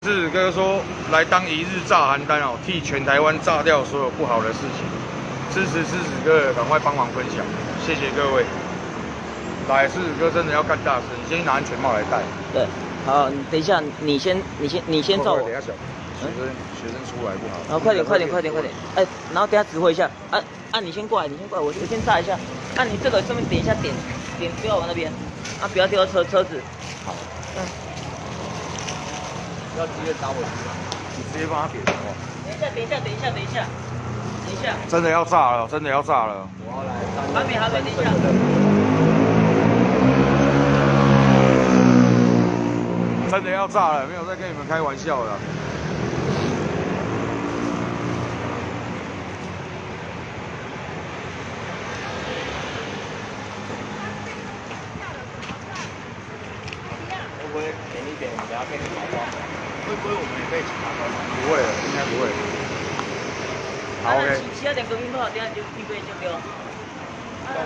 志哥说来当一日炸邯郸哦，替全台湾炸掉所有不好的事情。支持狮子哥，赶快帮忙分享，谢谢各位。来，狮子哥真的要干大事，你先拿安全帽来戴。对，好，等一下，你先照我。等一下学生出来不好。好，快点。哎，然后等下指挥一下。你先过来，我先炸一下。你这个上面点一下点不要往那边，不要丢到车子。好，要直接打我机吗？你直接帮他点好不好？等一下。真的要炸了，我要来。还没，等一下。真的要炸了，没有在跟你们开玩笑的。会不会便宜点？我们等下给你包装。会不会我们也被其他包装？不会，应该不会。好 ，OK。其他两个冰泡，等下就预备就给我。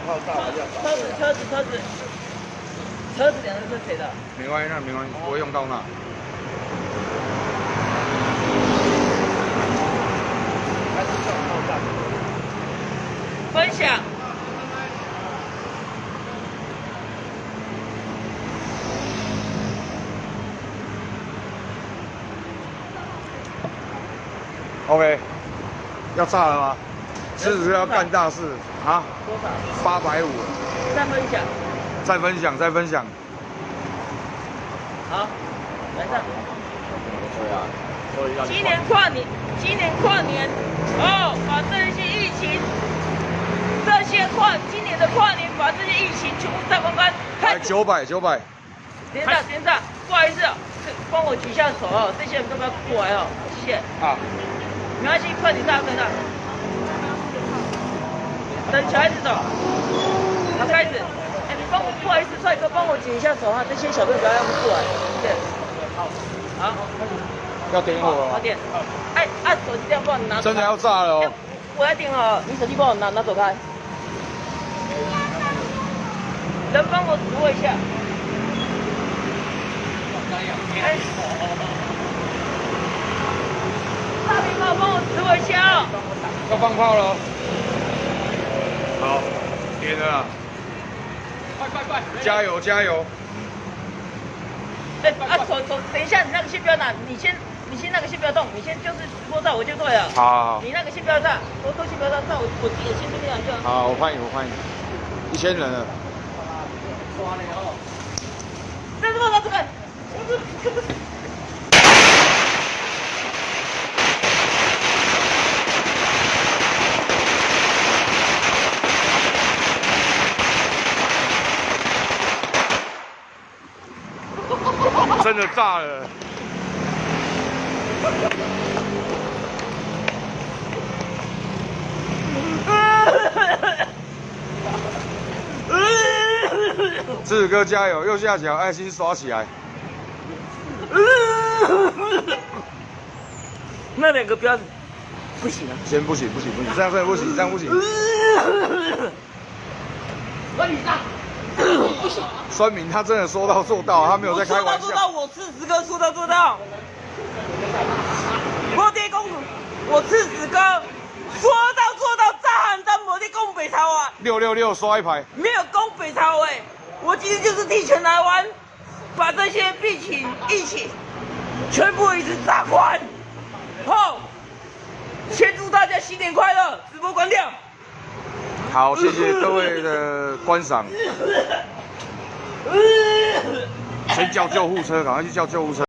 泡炸了要少。车子两个是谁的？没关系，那没关系，不会用到那。还是叫泡炸。分享。OK， 要炸了吗？狮子要干大事啊！多少？850。再分享。好，来上。对啊。今年跨年，把这些疫情，今年的跨年，把这些疫情全部炸光光。来900。连长，不好意思帮我举下手这些人都不要过来谢谢。啊。没关系，快点炸。等小孩子走，好，开始。你帮我，不好意思，帅哥，帮我举一下手这些小朋友不要让他们过来，对。好，要点火了吗？好点。手机这样帮我拿走。真的要炸了哦！我要点好，你手机帮我拿走开。人帮我指挥一下。大屏幕帮我指挥一下要放炮了。好，点了。快！加油！手，等一下，你那个先不要拿，你先那个先不要动，你先就是直播照我就对了。好。你那个先不要炸，都先不要炸，我自己先这样就好。好，我欢迎。1000人了。这个。真的炸了！志哥加油！右下角爱心刷起来。那两个标准不行啊！先不行，这样不行。酸民他真的说到做到，他没有在开玩笑。我40哥说到做到。摩天公主，我40哥说到做到，炸邯郸摩天公北朝啊666刷一排。没有攻北朝我今天就是替全台湾把这些疫情全部一次炸光。先祝大家新年快乐！直播关掉。好，谢谢各位的观赏。先叫救护车，赶快去叫救护车。